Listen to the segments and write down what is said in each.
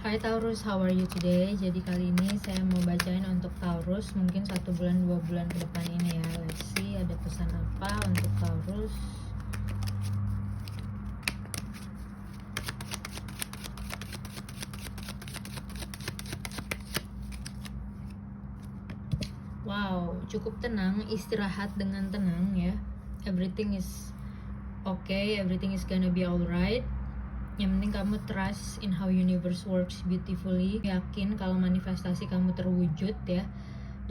Hai Taurus, how are you today? Jadi kali ini saya mau bacain untuk Taurus mungkin 1 bulan 2 bulan ke depan ini ya. Let's see ada pesan apa untuk Taurus. Wow, cukup tenang, istirahat dengan tenang ya. Everything is okay, everything is gonna be alright. Yang penting kamu trust in how universe works beautifully. Yakin kalau manifestasi kamu terwujud ya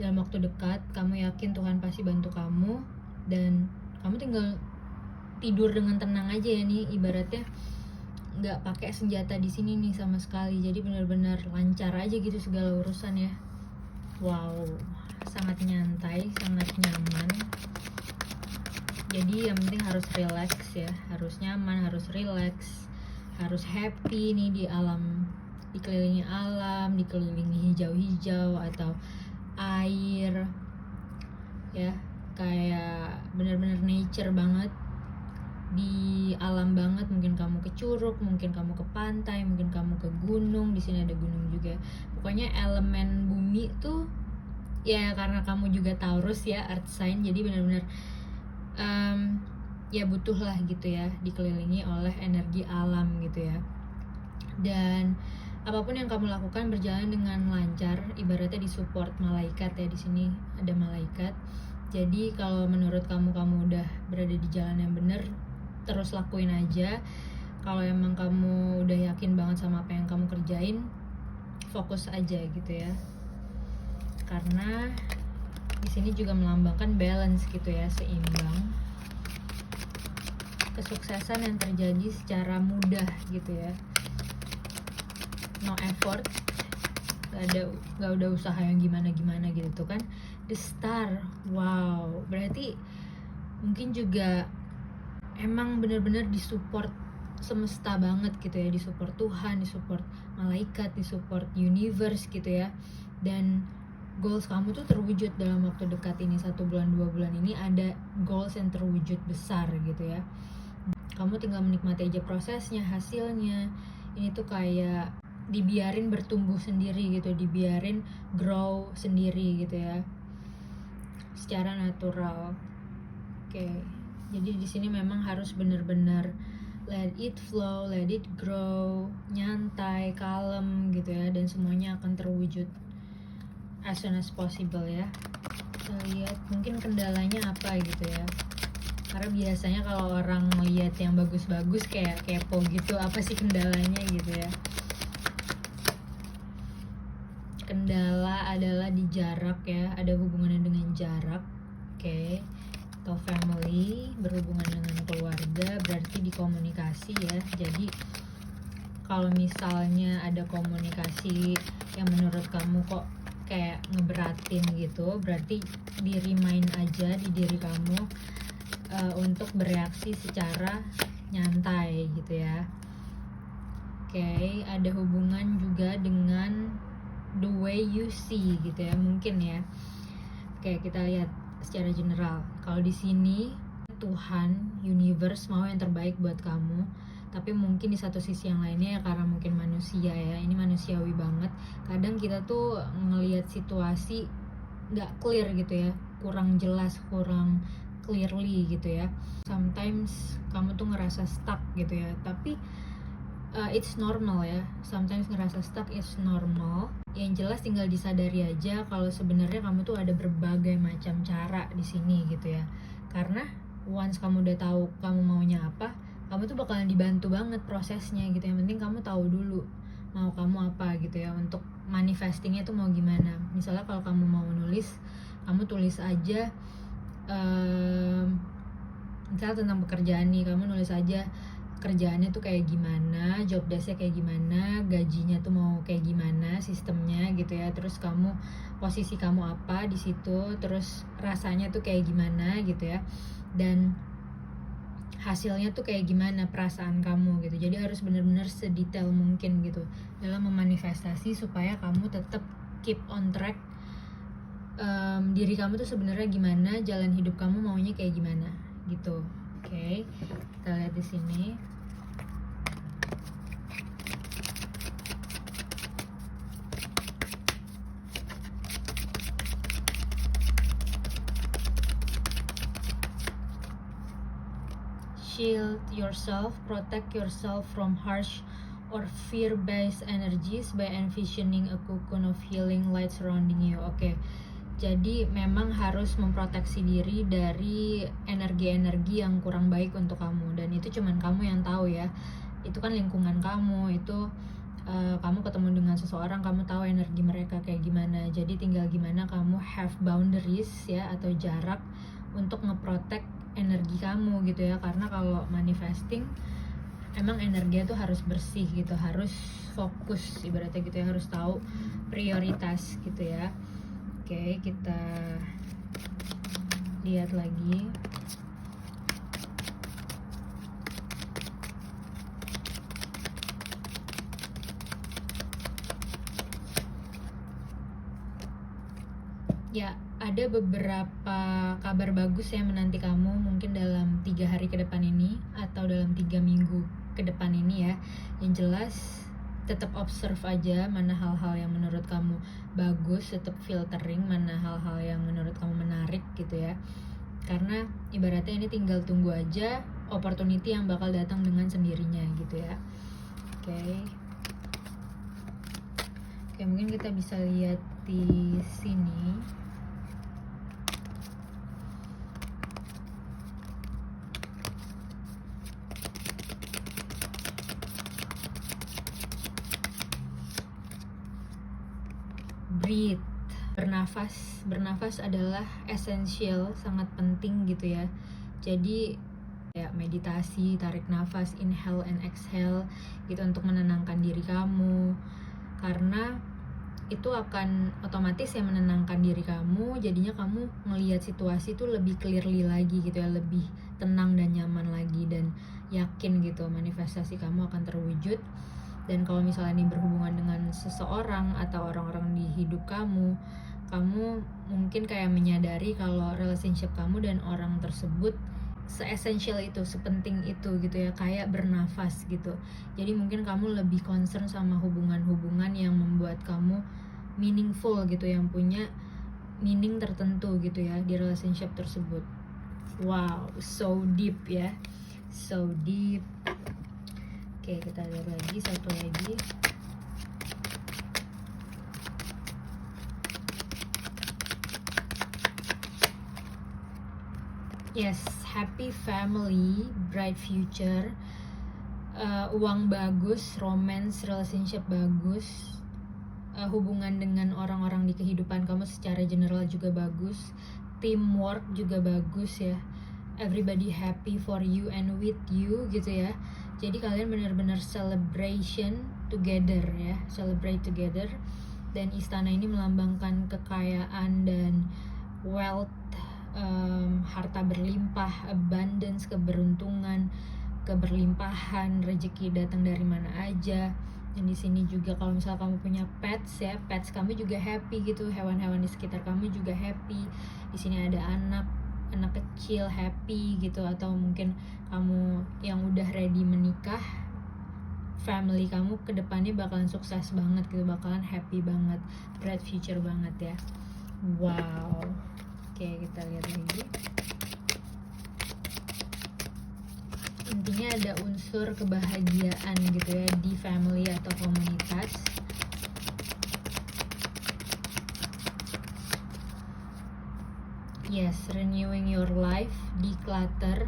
dalam waktu dekat. Kamu yakin Tuhan pasti bantu kamu dan kamu tinggal tidur dengan tenang aja ya nih, ibaratnya nggak pakai senjata di sini nih sama sekali. Jadi benar-benar lancar aja gitu segala urusan ya. Wow, sangat nyantai, sangat nyaman. Jadi yang penting harus relax ya, harus nyaman, harus relax, harus happy nih di alam, dikelilingi alam, dikelilingi hijau-hijau atau air ya, kayak benar-benar nature banget, di alam banget. Mungkin kamu ke curug, mungkin kamu ke pantai, mungkin kamu ke gunung. Di sini ada gunung juga. Pokoknya elemen bumi tuh ya, karena kamu juga Taurus ya, earth sign, jadi benar-benar ya butuh lah gitu ya, dikelilingi oleh energi alam gitu ya. Dan apapun yang kamu lakukan berjalan dengan lancar, ibaratnya disupport malaikat ya. Di sini ada malaikat. Jadi kalau menurut kamu udah berada di jalan yang benar, terus lakuin aja. Kalau emang kamu udah yakin banget sama apa yang kamu kerjain, fokus aja gitu ya. Karena di sini juga melambangkan balance gitu ya, seimbang. Kesuksesan yang terjadi secara mudah gitu ya, no effort, gak ada usaha yang gimana gitu tuh kan. The Star, wow, berarti mungkin juga emang benar-benar disupport semesta banget gitu ya, disupport Tuhan, disupport malaikat, disupport universe gitu ya. Dan goals kamu tuh terwujud dalam waktu dekat ini, 1 bulan 2 bulan ini ada goals yang terwujud besar gitu ya. Kamu tinggal menikmati aja prosesnya, hasilnya. Ini tuh kayak dibiarin bertumbuh sendiri gitu, dibiarin grow sendiri gitu ya, secara natural. Oke. Jadi di sini memang harus benar-benar let it flow, let it grow, nyantai, kalem gitu ya, dan semuanya akan terwujud as soon as possible ya. Kita lihat mungkin kendalanya apa gitu ya. Karena biasanya kalau orang ngeliat yang bagus-bagus kayak kepo gitu, apa sih kendalanya gitu ya. Kendala adalah di jarak ya, ada hubungannya dengan jarak. Oke. Atau family, berhubungan dengan keluarga, berarti di komunikasi ya. Jadi kalau misalnya ada komunikasi yang menurut kamu kok kayak ngeberatin gitu, berarti di remind aja di diri kamu untuk bereaksi secara nyantai gitu ya. Oke, ada hubungan juga dengan the way you see gitu ya, mungkin ya. Oke, kita lihat secara general. Kalau di sini Tuhan, universe mau yang terbaik buat kamu, tapi mungkin di satu sisi yang lainnya ya, karena mungkin manusia ya, ini manusiawi banget. Kadang kita tuh ngelihat situasi nggak clear gitu ya, kurang jelas, kurang clearly gitu ya. Sometimes kamu tuh ngerasa stuck gitu ya, tapi it's normal ya. Sometimes ngerasa stuck is normal. Yang jelas tinggal disadari aja kalau sebenarnya kamu tuh ada berbagai macam cara di sini gitu ya. Karena once kamu udah tahu kamu maunya apa, kamu tuh bakalan dibantu banget prosesnya gitu. Yang penting kamu tahu dulu mau kamu apa gitu ya, untuk manifestingnya tuh mau gimana. Misalnya kalau kamu mau nulis, kamu tulis aja misalnya tentang pekerjaan nih, kamu nulis aja kerjaannya tuh kayak gimana, job desk-nya kayak gimana, gajinya tuh mau kayak gimana, sistemnya gitu ya. Terus kamu, posisi kamu apa di situ, terus rasanya tuh kayak gimana gitu ya, dan hasilnya tuh kayak gimana, perasaan kamu gitu. Jadi harus benar-benar sedetail mungkin gitu dalam memanifestasi supaya kamu tetap keep on track. Diri kamu tuh sebenarnya gimana, jalan hidup kamu maunya kayak gimana gitu. Oke, kita lihat di sini. shield yourself, protect yourself from harsh or fear-based energies by envisioning a cocoon of healing light surrounding you. Oke. Jadi memang harus memproteksi diri dari energi-energi yang kurang baik untuk kamu, dan itu cuman kamu yang tahu ya. Itu kan lingkungan kamu, itu kamu ketemu dengan seseorang, kamu tahu energi mereka kayak gimana. Jadi tinggal gimana kamu have boundaries ya, atau jarak untuk ngeprotek energi kamu gitu ya. Karena kalau manifesting emang energinya tuh harus bersih gitu, harus fokus ibaratnya gitu ya, harus tahu prioritas gitu ya. Oke, kita lihat lagi. Ya, ada beberapa kabar bagus yang menanti kamu mungkin dalam 3 hari ke depan ini atau dalam 3 minggu ke depan ini ya. Yang jelas tetap observe aja mana hal-hal yang menurut kamu bagus, tetap filtering mana hal-hal yang menurut kamu menarik gitu ya. Karena ibaratnya ini tinggal tunggu aja opportunity yang bakal datang dengan sendirinya gitu ya. Oke, mungkin kita bisa lihat di sini. Breathe, bernafas adalah esensial, sangat penting gitu ya. Jadi kayak meditasi, tarik nafas, inhale and exhale gitu untuk menenangkan diri kamu, karena itu akan otomatis ya menenangkan diri kamu. Jadinya kamu ngelihat situasi itu lebih clearly lagi gitu ya, lebih tenang dan nyaman lagi, dan yakin gitu manifestasi kamu akan terwujud. Dan kalau misalnya ini berhubungan dengan seseorang atau orang-orang di hidup kamu mungkin kayak menyadari kalau relationship kamu dan orang tersebut se-essential itu, sepenting itu gitu ya, kayak bernafas gitu. Jadi mungkin kamu lebih concern sama hubungan-hubungan yang membuat kamu meaningful gitu, yang punya meaning tertentu gitu ya di relationship tersebut. Wow, so deep ya, so deep. Oke, kita lihat lagi satu lagi. Yes, happy family, bright future, uang bagus, romance, relationship bagus, hubungan dengan orang-orang di kehidupan kamu secara general juga bagus, teamwork juga bagus ya, everybody happy for you and with you gitu ya. Jadi kalian benar-benar celebration together ya, celebrate together. Dan istana ini melambangkan kekayaan dan wealth, harta berlimpah, abundance, keberuntungan, keberlimpahan, rezeki datang dari mana aja. Dan di sini juga kalau misalnya kamu punya pets ya, pets kamu juga happy gitu, hewan-hewan di sekitar kamu juga happy. Di sini ada anak kecil happy gitu, atau mungkin kamu yang udah ready menikah, family kamu kedepannya bakalan sukses banget gitu, bakalan happy banget, bright future banget ya. Wow. Oke, kita lihat lagi. Intinya ada unsur kebahagiaan gitu ya di family atau komunitas. Yes, renewing your life, declutter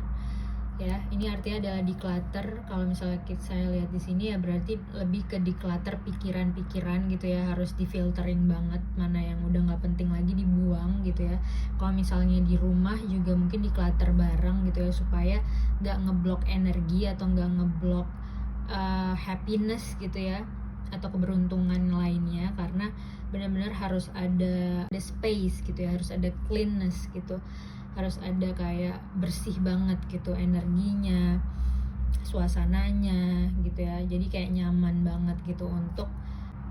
ya. Ini artinya adalah declutter. Kalau misalnya saya lihat di sini ya, berarti lebih ke declutter pikiran-pikiran gitu ya, harus difiltering banget mana yang udah nggak penting lagi dibuang gitu ya. Kalau misalnya di rumah juga mungkin declutter bareng gitu ya, supaya nggak ngeblok energi atau nggak ngeblok happiness gitu ya, atau keberuntungan lainnya. Karena benar-benar harus ada space gitu ya, harus ada cleanness gitu, harus ada kayak bersih banget gitu energinya, suasananya gitu ya. Jadi kayak nyaman banget gitu untuk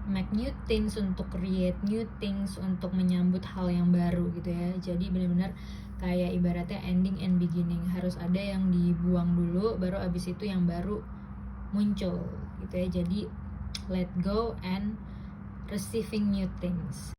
make new things, untuk create new things, untuk menyambut hal yang baru gitu ya. Jadi benar-benar kayak ibaratnya ending and beginning, harus ada yang dibuang dulu baru abis itu yang baru muncul gitu ya. Jadi let go and receiving new things.